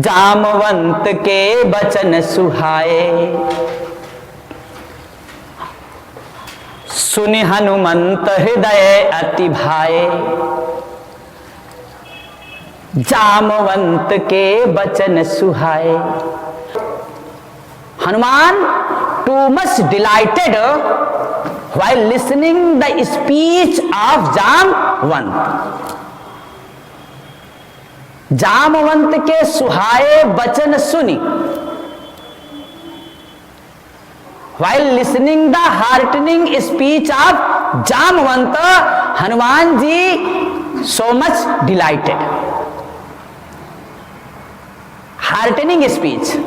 जामवंत के बचन सुहाए, सुनि हनुमंत हृदय अति भाए। जामवंत के बचन सुहाए। Hanuman too much delighted while listening the speech of Jamwant. Jamwant के सुहाए बचन सुनी, while listening the heartening speech of Jamwant, Hanuman ji so much delighted। heartening speech,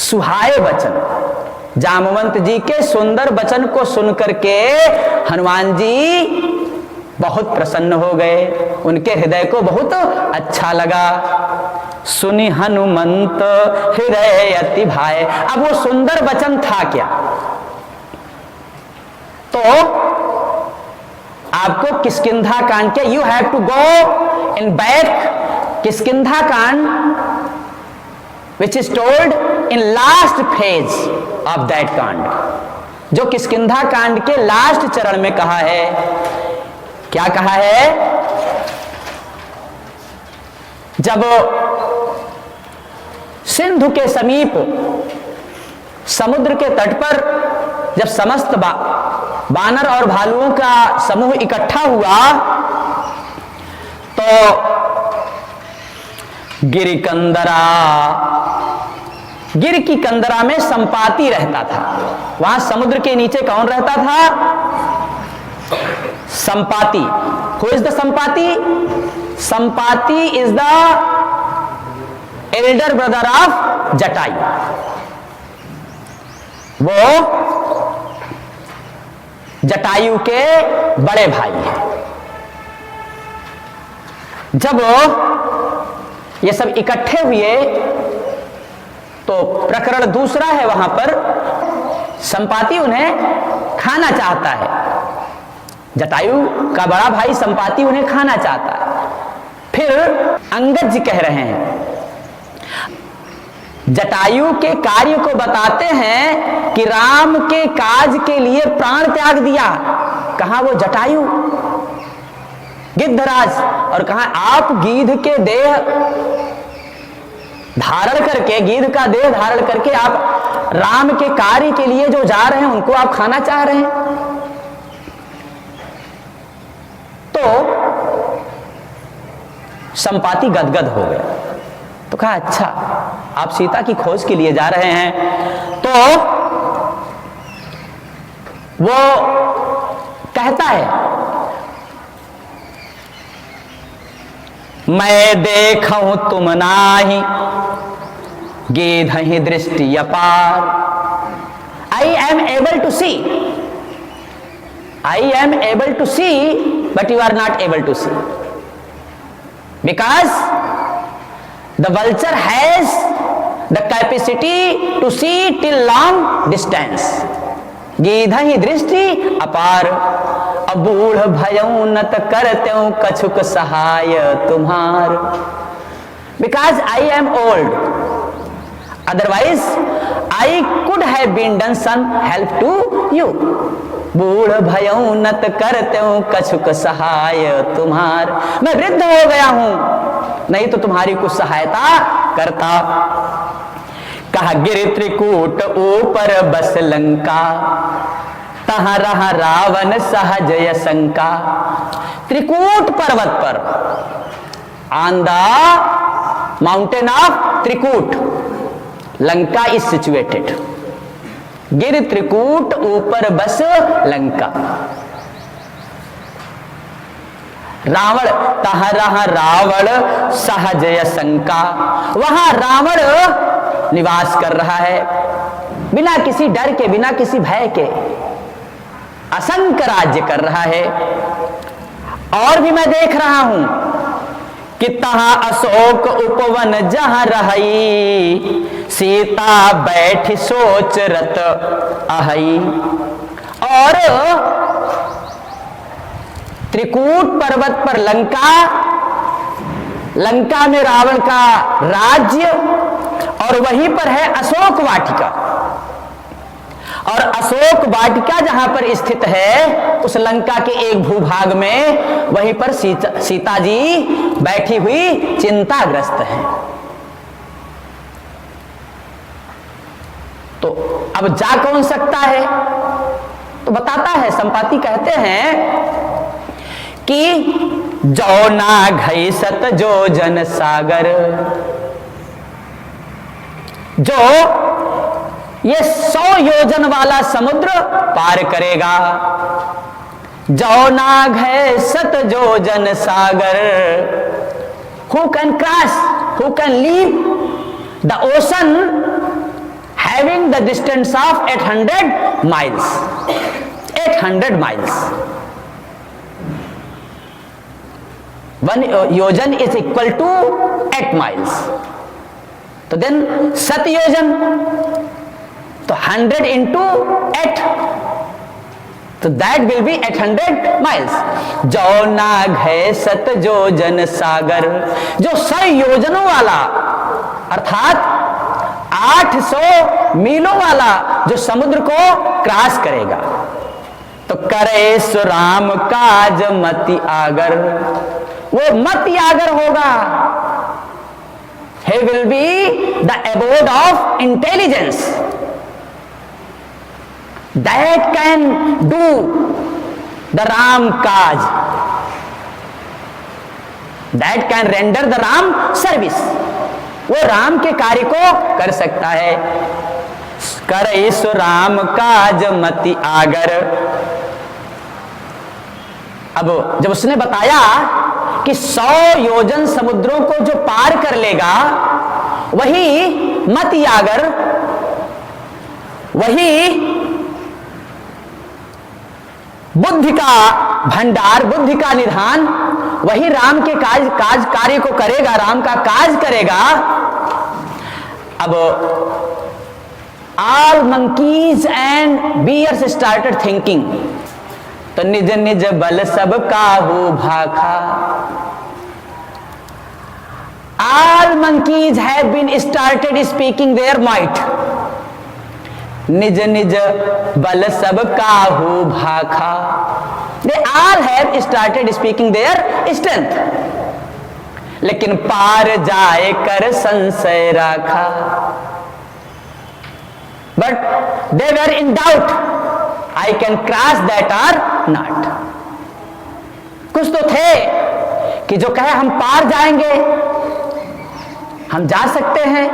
सुहाए वचन, जामवंत जी के सुंदर वचन को सुनकर के हनुमान जी बहुत प्रसन्न हो गए, उनके हृदय को बहुत अच्छा लगा। सुनि हनुमंत हृदय अति भाए। अब वो सुंदर वचन था क्या? तो आपको किष्किंधा कांड के, you have to go in back Kishkindha Kand which is told in last phase of that कांड, जो किष्किंधा कांड के लास्ट चरण में कहा है। क्या कहा है? जब सिंधु के समीप समुद्र के तट पर जब समस्त बानर और भालुओं का समूह इकट्ठा हुआ तो गिर की कंदरा में संपाति रहता था। वहां समुद्र के नीचे कौन रहता था? Sampati. Who is the Sampati? Sampati is the Elder brother of Jatayu. वो जटायु के बड़े भाई हैं। जब ये सब इकट्ठे हुए तो प्रकरण दूसरा है, वहां पर संपाति उन्हें खाना चाहता है। जटायु का बड़ा भाई संपाति उन्हें खाना चाहता है। फिर अंगद जी कह रहे हैं, जटायु के कार्य को बताते हैं कि राम के काज के लिए प्राण त्याग दिया। कहा वो जटायु गिद्धराज, और कहा आप गीध के देह धारण करके, गीध का देह धारण करके आप राम के कार्य के लिए जो जा रहे हैं उनको आप खाना चाह रहे हैं। तो संपाति गदगद हो गया। तो कहा अच्छा आप सीता की खोज के लिए जा रहे हैं। तो वो कहता है मैं देखूं तुम नाही गेधहि दृष्टि अपार। I am able to see, I am able to see but you are not able to see, because the vulture has the capacity to see till long distance. गेधहि दृष्टि अपार, अबूढ़ भयउ नत करत्यों कछुक सहाय तुम्हार। Because I am old, otherwise I could have been done some help to you. बूढ़ भयउ नत करत्यों कछुक सहाय तुम्हार, मैं वृद्ध हो गया हूं, नहीं तो तुम्हारी कुछ सहायता करता। कहा गिर त्रिकूट ऊपर बस लंका, तहां रहा रावण सहज यशंका। त्रिकूट पर्वत पर, on the mountain of Trikut, Lanka is situated. गिर त्रिकूट ऊपर बस लंका। रावण तहां रहा रावण सहज यशंका, वहां रावण निवास कर रहा है बिना किसी डर के, बिना किसी भय के, असंख्य राज्य कर रहा है। और भी मैं देख रहा हूं कि तहां अशोक उपवन जहां रही, सीता बैठी सोच रत आहई। और त्रिकूट पर्वत पर लंका लंका में रावण का राज्य, और वहीं पर है अशोक वाटिका। और अशोक वाटिका जहां पर स्थित है, उस लंका के एक भूभाग में, वहीं पर सीता जी बैठी हुई चिंताग्रस्त हैं। तो अब जा कौन सकता है? तो बताता है, संपाति कहते हैं कि जो ना घैसत जो जन सागर, जो ये 100 योजन वाला समुद्र पार करेगा, जो ना घैसत जो जन सागर, who can cross, who can leave the ocean having the distance of 800 miles, 800 miles. One yojan is equal to 8 miles. तो देन 7 योजन, तो 100 into 8, तो दैट विल बी 800 माइल्स। जो ना घैसत जो जन सागर, जो 100 योजनों वाला अर्थात 800 मीलों वाला जो समुद्र को क्रॉस करेगा, तो करे सुराम काज मति आगर, वो मति आगर होगा। He will be the abode of intelligence that can do the Ram kaj, that can render the Ram service. वो राम के कार्य को कर सकता है। करे सो राम काज मति आगर। अब जब उसने बताया कि 100 योजन समुद्रों को जो पार कर लेगा, वही मति आगर, वही बुद्धि का भंडार, बुद्धि का निधान, वही राम के काज कार्य को करेगा, राम का काज करेगा। अब all monkeys and bears started thinking, तो निज निज बल सब काहू भाखा। All monkeys have been started speaking their might. निज निज बल सब काहू भाखा। They all have started speaking their strength. लेकिन पार जाए कर संशय राखा। But they were in doubt. I can cross that or not. कुछ तो थे कि जो कहे हम पार जाएंगे, हम जा सकते हैं,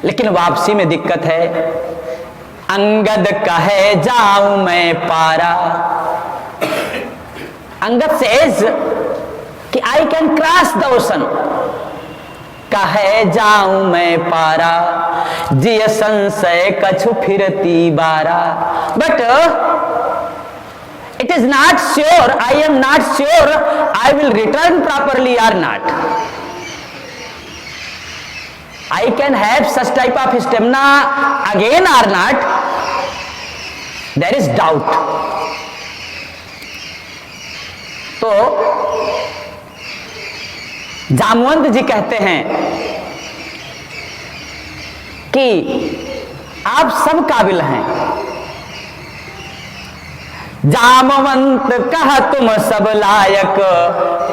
लेकिन वापसी में दिक्कत है। अंगद कहे जाऊं मैं पारा। अंगद सेज कि I can cross the ocean, कहे जाऊं मैं पारा, जिय संशय कछु फिरती बारा। But it is not sure, I am not sure I will return properly और not. I can have such type of stamina again or not. There is doubt. तो जामवंत जी कहते हैं कि आप सब काबिल हैं। जामवंत कहा तुम सब लायक,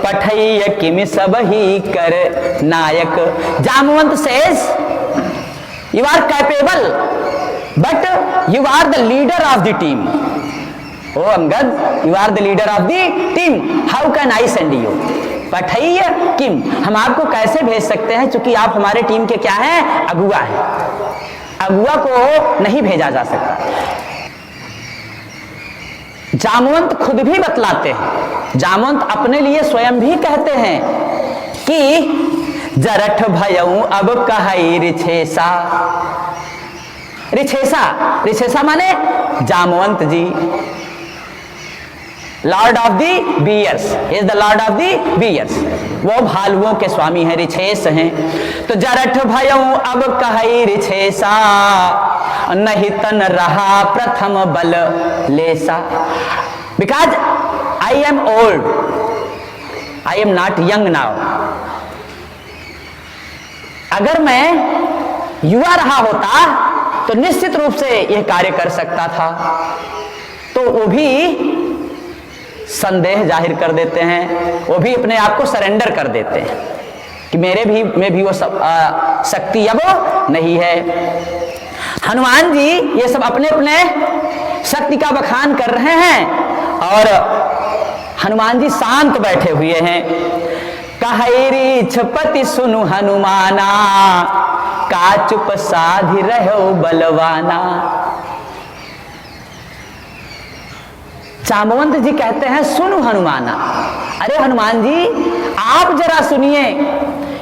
पठैय किमि सब ही कर नायक। Jamwant says you are capable but you are the leader of the team. Oh Angad, you are the leader of the team. How can I send you? पठैय किम, हम आपको कैसे भेज सकते हैं, क्योंकि आप हमारे टीम के क्या हैं, अगुआ हैं। अगुआ को नहीं भेजा जा सकता। जामवंत खुद भी बतलाते हैं, जामवंत अपने लिए स्वयं भी कहते हैं कि जरठ भयऊ अब कहई रिछेसा। रिछेसा, रिछेसा माने Jamvant ji. Lord of the bears, is the lord of the bears, वो भालुओं के स्वामी हैं, रिछेस हैं। तो जरठ भयऊ अब कहई रिछेसा, नहीं तन रहा प्रथम बल लेसा। Because I am old, I am not young now. अगर मैं युवा रहा होता तो निश्चित रूप से यह कार्य कर सकता था। तो वो भी संदेह जाहिर कर देते हैं, वो भी अपने आप को सरेंडर कर देते हैं कि मेरे भी में भी वो शक्ति अब नहीं है। हनुमान जी ये सब अपने अपने शक्ति का बखान कर रहे हैं और हनुमान जी शांत बैठे हुए हैं। कहरी छपति सुनु हनुमाना, का चुप साधि रहो बलवाना। जामवंत जी कहते हैं सुनु हनुमाना, अरे हनुमान जी आप जरा सुनिए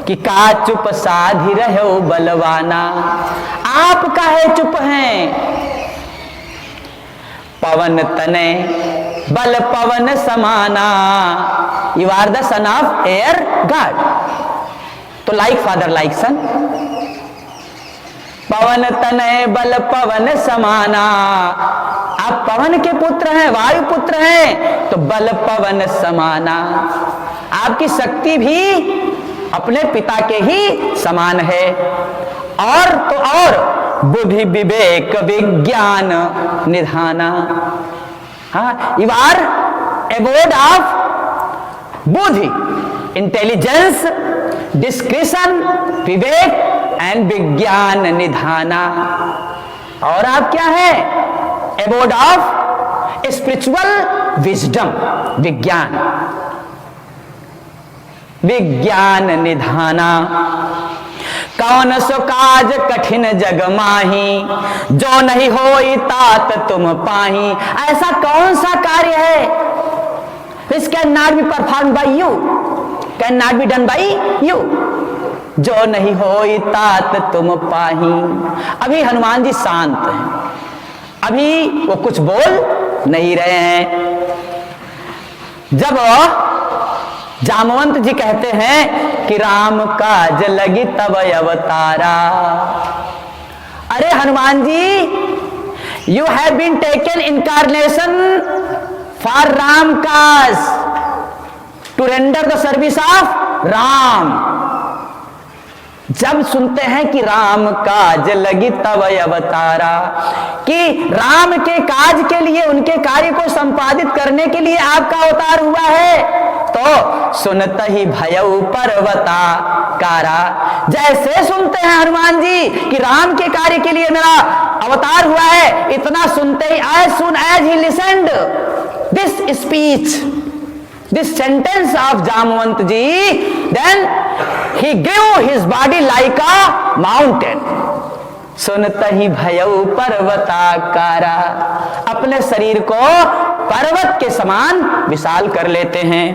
कि का चुप साधि रहो बलवाना, आप काहे चुप हैं। पवन तने बल पवन समाना, you are the son of air god. तो लाइक फादर लाइक सन, पवन तनय बल पवन समाना, आप पवन के पुत्र हैं, वायु पुत्र हैं, तो बल पवन समाना, आपकी शक्ति भी अपने पिता के ही समान है। और तो और बुद्धि विवेक विज्ञान निधाना, हाँ यू आर अबोर्ड ऑफ बुद्धि, इंटेलिजेंस, डिस्क्रिशन, विवेक एंड विज्ञान निधाना। और आप क्या है, अबोर्ड ऑफ स्पिरिचुअल विजडम, विज्ञान, विज्ञान निधाना। कौन सो काज कठिन जग माही, जो नहीं होई तात तुम पाही। ऐसा कौन सा कार्य है which cannot be performed by you, cannot be done by you, जो नहीं होई तात तुम पाही। अभी हनुमान जी शांत हैं, अभी वो कुछ बोल नहीं रहे हैं। जब जामवंत जी कहते हैं कि राम काज लगी तब अवतारा, अरे Hanuman ji you have been taken incarnation for Ram kaj, to render the service of Ram. जब सुनते हैं कि राम काज लगी तब अवतारा, कि राम के काज के लिए, उनके कार्य को संपादित करने के लिए आपका अवतार हुआ है, तो सुनत ही भयउ पर्वता कारा। जैसे सुनते हैं हनुमान जी कि राम के कार्य के लिए मेरा अवतार हुआ है, इतना सुनते ही as soon as he listened this speech, this sentence of Jamavant ji, then he grew his body like a mountain. सुनत ही भयउ पर्वताकारा, अपने शरीर को पर्वत के समान विशाल कर लेते हैं।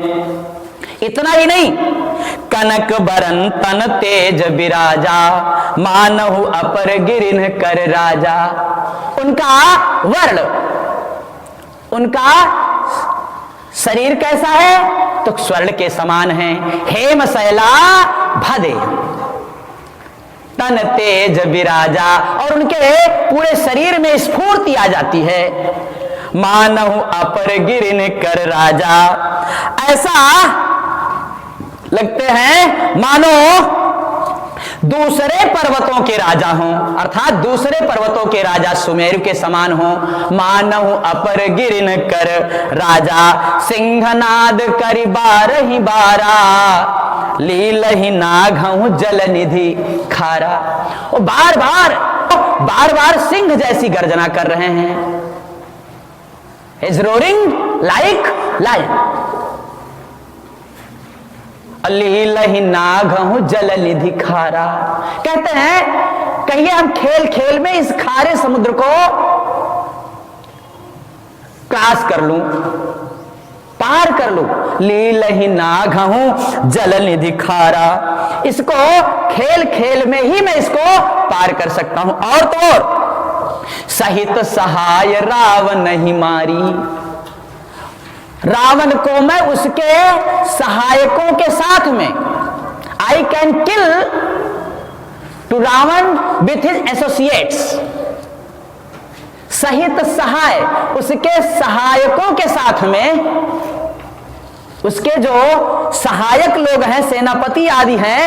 इतना ही नहीं, कनक बरन तन तेज विराजा, मानहु अपर गिरिन कर राजा। उनका वर्ण, उनका शरीर कैसा है, तो स्वर्ण के समान है। हेम शैला भदे तन तेज विराजा, और उनके पूरे शरीर में स्फूर्ति आ जाती है। मानहु अपर गिरिन कर राजा, ऐसा लगते हैं मानो दूसरे पर्वतों के राजा हों, अर्थात दूसरे पर्वतों के राजा सुमेरु के समान हों। मानहु अपर गिरिन कर राजा, सिंहनाद करि बारहि बारा, लीलहि नाघहु जल निधि खारा। वो बार बार सिंह जैसी गर्जना कर रहे हैं। Is roaring like lion. लीलहि नाघहु जल निधि खारा, कहते हैं कहिए हम खेल खेल में इस खारे समुद्र को क्रॉस कर लूं, पार कर लूं। लीलहि नाघहु जल निधि खारा, इसको खेल खेल में ही मैं इसको पार कर सकता हूं। और तो और सहित सहाय रावण नहीं मारी, रावण को मैं उसके सहायकों के साथ में, I can kill to Ravana with his associates. सहित सहाय, उसके सहायकों के साथ में उसके जो सहायक लोग हैं, सेनापति आदि हैं,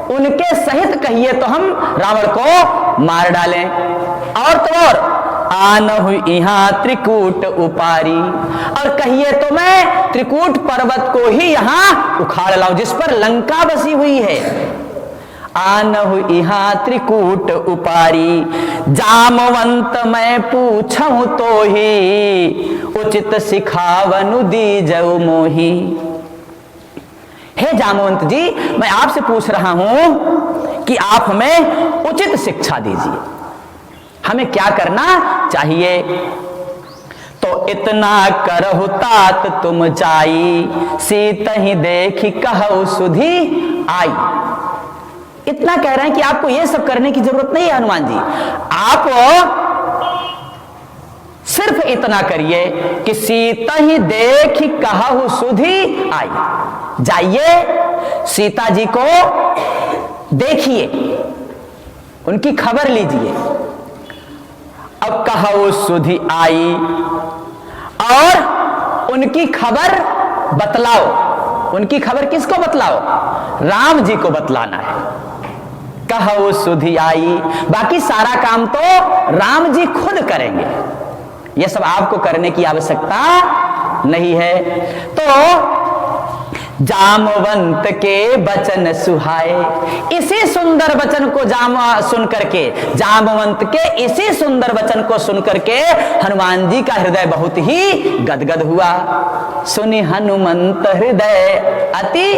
उनके सहित कहिए तो हम रावण को मार डालें। और तो और आनहु यहाँ त्रिकूट उपारी, और कहिए तो मैं त्रिकूट पर्वत को ही यहां उखाड़ लाऊं जिस पर लंका बसी हुई है। आनहु यहाँ त्रिकूट उपारी, जामवंत मैं पूछूं तो ही, उचित सिखावनु दीजऊ मोही। हे जामवंत जी, मैं आपसे पूछ रहा हूं कि आप हमें उचित शिक्षा दीजिए, हमें क्या करना चाहिए। तो इतना करहु तात तुम चाई, सीत ही देखी कहु सुधी आई। इतना कह रहे हैं कि आपको यह सब करने की जरूरत नहीं है हनुमान जी, आप सिर्फ इतना करिए कि सीता ही देखी कहु सुधी आई। जाइए सीता जी को देखिए, उनकी खबर लीजिए। अब कहु सुधी आई, और उनकी खबर बतलाओ। उनकी खबर किसको बतलाओ? राम जी को बतलाना है। कहु सुधी आई, बाकी सारा काम तो राम जी खुद करेंगे, यह सब आपको करने की आवश्यकता नहीं है। तो जामवंत के वचन सुहाए, इसी सुंदर वचन को सुन करके, जामवंत के इसी सुंदर वचन को सुन करके हनुमान जी का हृदय बहुत ही गदगद हुआ। सुनि हनुमंत हृदय अति